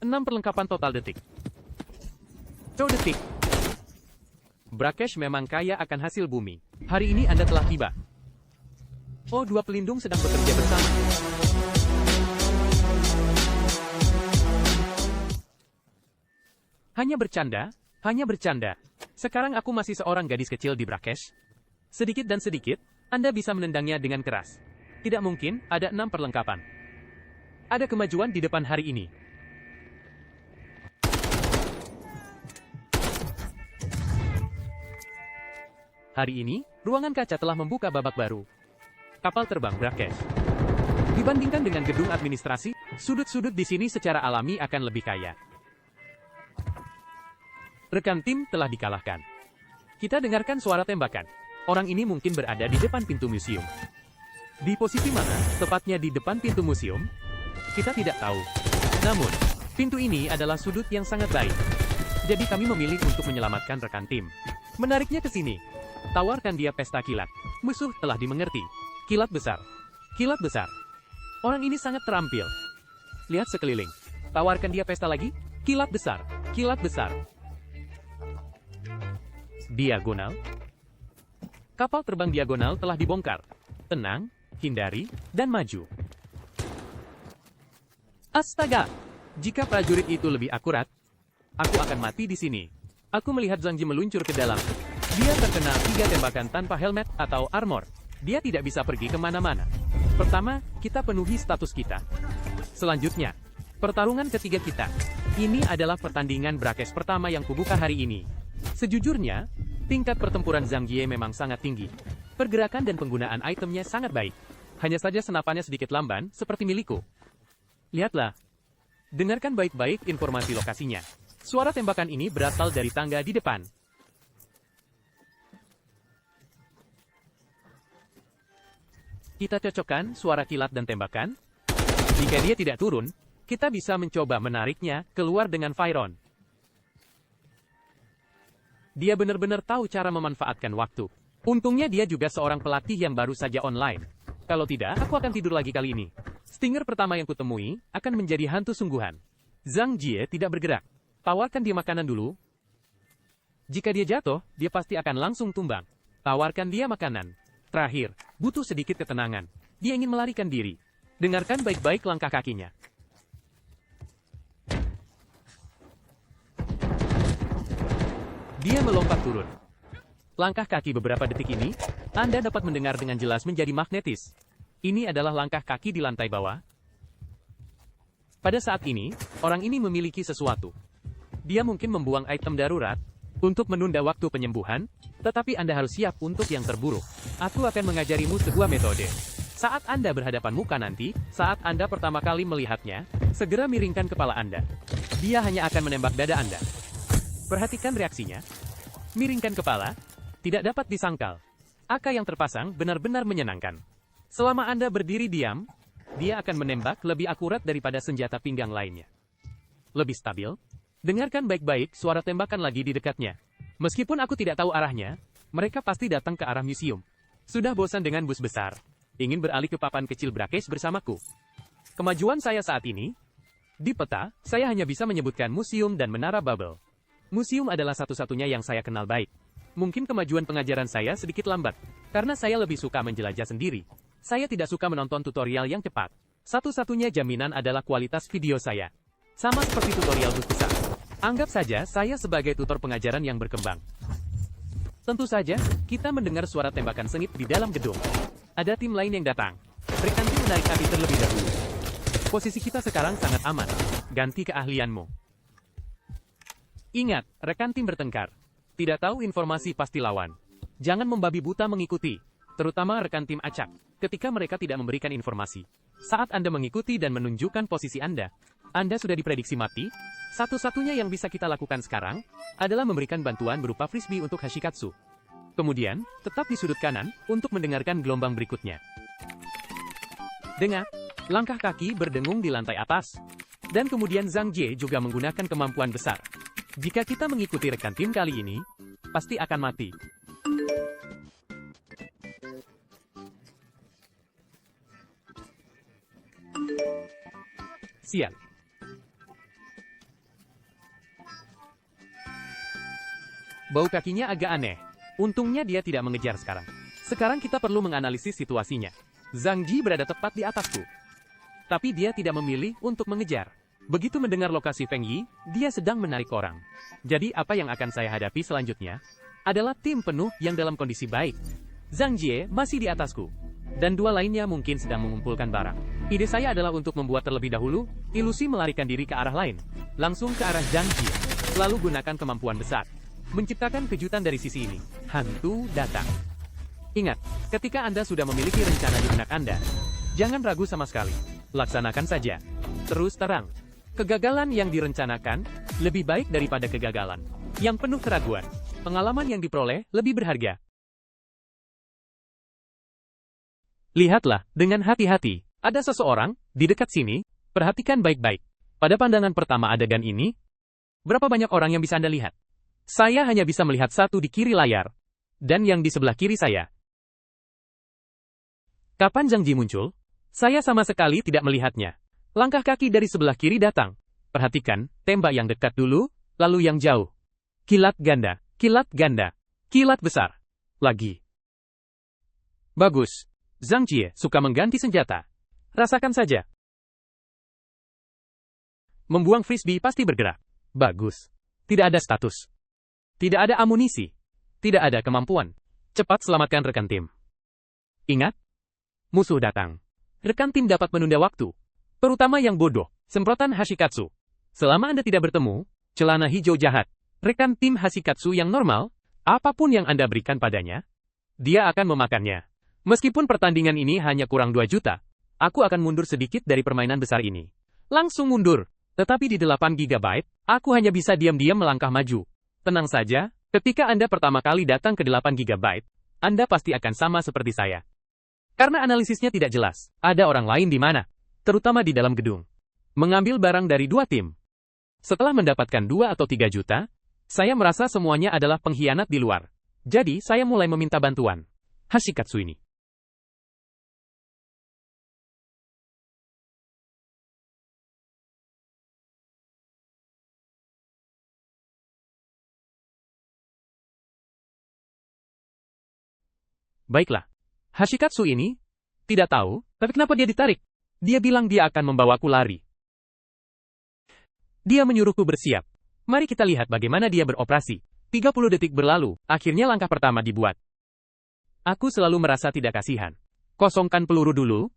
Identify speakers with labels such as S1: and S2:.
S1: 6 perlengkapan total detik. Detik. Brakesh memang kaya akan hasil bumi. Hari ini Anda telah tiba. Oh, 2 pelindung sedang bekerja bersama. Hanya bercanda. Sekarang aku masih seorang gadis kecil di Brakesh. Sedikit dan sedikit, Anda bisa menendangnya dengan keras. Tidak mungkin, ada 6 perlengkapan. Ada kemajuan di depan hari ini. Hari ini, ruangan kaca telah membuka babak baru. Kapal terbang Brakesh. Dibandingkan dengan gedung administrasi, sudut-sudut di sini secara alami akan lebih kaya. Rekan tim telah dikalahkan. Kita dengarkan suara tembakan. Orang ini mungkin berada di depan pintu museum. Di posisi mana, tepatnya di depan pintu museum? Kita tidak tahu. Namun, pintu ini adalah sudut yang sangat baik. Jadi kami memilih untuk menyelamatkan rekan tim. Menariknya ke sini. Tawarkan dia pesta kilat. Musuh telah dimengerti. Kilat besar. Kilat besar. Orang ini sangat terampil. Lihat sekeliling. Tawarkan dia pesta lagi. Kilat besar. Kilat besar. Diagonal. Kapal terbang diagonal telah dibongkar. Tenang, hindari, dan maju. Astaga! Jika prajurit itu lebih akurat, aku akan mati di sini. Aku melihat Zhang Ji meluncur ke dalam. Dia terkena 3 tembakan tanpa helmet atau armor. Dia tidak bisa pergi kemana-mana. Pertama, kita penuhi status kita. Selanjutnya, pertarungan ketiga kita. Ini adalah pertandingan Brakesh pertama yang kubuka hari ini. Sejujurnya, tingkat pertempuran Zhang Jie memang sangat tinggi. Pergerakan dan penggunaan itemnya sangat baik. Hanya saja senapannya sedikit lamban, seperti milikku. Lihatlah. Dengarkan baik-baik informasi lokasinya. Suara tembakan ini berasal dari tangga di depan. Kita cocokkan suara kilat dan tembakan. Jika dia tidak turun, kita bisa mencoba menariknya keluar dengan Fyron. Dia benar-benar tahu cara memanfaatkan waktu. Untungnya dia juga seorang pelatih yang baru saja online. Kalau tidak, aku akan tidur lagi kali ini. Stinger pertama yang kutemui akan menjadi hantu sungguhan. Zhang Jie tidak bergerak. Tawarkan dia makanan dulu. Jika dia jatuh, dia pasti akan langsung tumbang. Tawarkan dia makanan. Terakhir, butuh sedikit ketenangan. Dia ingin melarikan diri. Dengarkan baik-baik langkah kakinya. Dia melompat turun. Langkah kaki beberapa detik ini, Anda dapat mendengar dengan jelas menjadi magnetis. Ini adalah langkah kaki di lantai bawah. Pada saat ini, orang ini memiliki sesuatu. Dia mungkin membuang item darurat untuk menunda waktu penyembuhan, tetapi Anda harus siap untuk yang terburuk. Aku akan mengajarimu sebuah metode. Saat Anda berhadapan muka nanti, saat Anda pertama kali melihatnya, segera miringkan kepala Anda. Dia hanya akan menembak dada Anda. Perhatikan reaksinya. Miringkan kepala, tidak dapat disangkal. AK yang terpasang benar-benar menyenangkan. Selama Anda berdiri diam, dia akan menembak lebih akurat daripada senjata pinggang lainnya. Lebih stabil. Dengarkan baik-baik suara tembakan lagi di dekatnya. Meskipun aku tidak tahu arahnya, mereka pasti datang ke arah museum. Sudah bosan dengan bus besar. Ingin beralih ke papan kecil Brakesh bersamaku. Kemajuan saya saat ini, di peta, saya hanya bisa menyebutkan museum dan menara bubble. Museum adalah satu-satunya yang saya kenal baik. Mungkin kemajuan pengajaran saya sedikit lambat, karena saya lebih suka menjelajah sendiri. Saya tidak suka menonton tutorial yang cepat. Satu-satunya jaminan adalah kualitas video saya. Sama seperti tutorial bus besar. Anggap saja saya sebagai tutor pengajaran yang berkembang. Tentu saja, kita mendengar suara tembakan sengit di dalam gedung. Ada tim lain yang datang. Rekan tim menarik api terlebih dahulu. Posisi kita sekarang sangat aman. Ganti keahlianmu. Ingat, rekan tim bertengkar. Tidak tahu informasi pasti lawan. Jangan membabi buta mengikuti. Terutama rekan tim acak. Ketika mereka tidak memberikan informasi. Saat Anda mengikuti dan menunjukkan posisi Anda sudah diprediksi mati. Satu-satunya yang bisa kita lakukan sekarang adalah memberikan bantuan berupa frisbee untuk Hashikatsu. Kemudian, tetap di sudut kanan untuk mendengarkan gelombang berikutnya. Dengar, langkah kaki berdengung di lantai atas. Dan kemudian Zhang Jie juga menggunakan kemampuan besar. Jika kita mengikuti rekan tim kali ini, pasti akan mati. Sial. Bau kakinya agak aneh. Untungnya dia tidak mengejar sekarang. Sekarang kita perlu menganalisis situasinya. Zhang Ji berada tepat di atasku. Tapi dia tidak memilih untuk mengejar. Begitu mendengar lokasi Feng Yi, dia sedang menarik orang. Jadi apa yang akan saya hadapi selanjutnya adalah tim penuh yang dalam kondisi baik. Zhang Jie masih di atasku. Dan dua lainnya mungkin sedang mengumpulkan barang. Ide saya adalah untuk membuat terlebih dahulu ilusi melarikan diri ke arah lain. Langsung ke arah Zhang Jie. Lalu gunakan kemampuan besar. Menciptakan kejutan dari sisi ini. Hantu datang. Ingat, ketika Anda sudah memiliki rencana di benak Anda, jangan ragu sama sekali. Laksanakan saja. Terus terang. Kegagalan yang direncanakan lebih baik daripada kegagalan yang penuh keraguan. Pengalaman yang diperoleh lebih berharga. Lihatlah dengan hati-hati. Ada seseorang di dekat sini. Perhatikan baik-baik. Pada pandangan pertama adegan ini, berapa banyak orang yang bisa Anda lihat? Saya hanya bisa melihat satu di kiri layar, dan yang di sebelah kiri saya. Kapan Zhang Ji muncul? Saya sama sekali tidak melihatnya. Langkah kaki dari sebelah kiri datang. Perhatikan, tembak yang dekat dulu, lalu yang jauh. Kilat ganda, kilat ganda, kilat besar. Lagi. Bagus. Zhang Jie suka mengganti senjata. Rasakan saja. Membuang frisbee pasti bergerak. Bagus. Tidak ada status. Tidak ada amunisi. Tidak ada kemampuan. Cepat selamatkan rekan tim. Ingat, musuh datang. Rekan tim dapat menunda waktu. Terutama yang bodoh, semprotan Hashikatsu. Selama Anda tidak bertemu, celana hijau jahat, rekan tim Hashikatsu yang normal, apapun yang Anda berikan padanya, dia akan memakannya. Meskipun pertandingan ini hanya kurang 2 juta, aku akan mundur sedikit dari permainan besar ini. Langsung mundur. Tetapi di 8 GB, aku hanya bisa diam-diam melangkah maju. Tenang saja, ketika Anda pertama kali datang ke 8 GB, Anda pasti akan sama seperti saya. Karena analisisnya tidak jelas, ada orang lain di mana, terutama di dalam gedung. Mengambil barang dari 2 tim. Setelah mendapatkan 2 atau 3 juta, saya merasa semuanya adalah pengkhianat di luar. Jadi saya mulai meminta bantuan. Hashikatsu ini. Baiklah. Hashikatsu ini tidak tahu, tapi kenapa dia ditarik? Dia bilang dia akan membawaku lari. Dia menyuruhku bersiap. Mari kita lihat bagaimana dia beroperasi. 30 detik berlalu, akhirnya langkah pertama dibuat. Aku selalu merasa tidak kasihan. Kosongkan peluru dulu,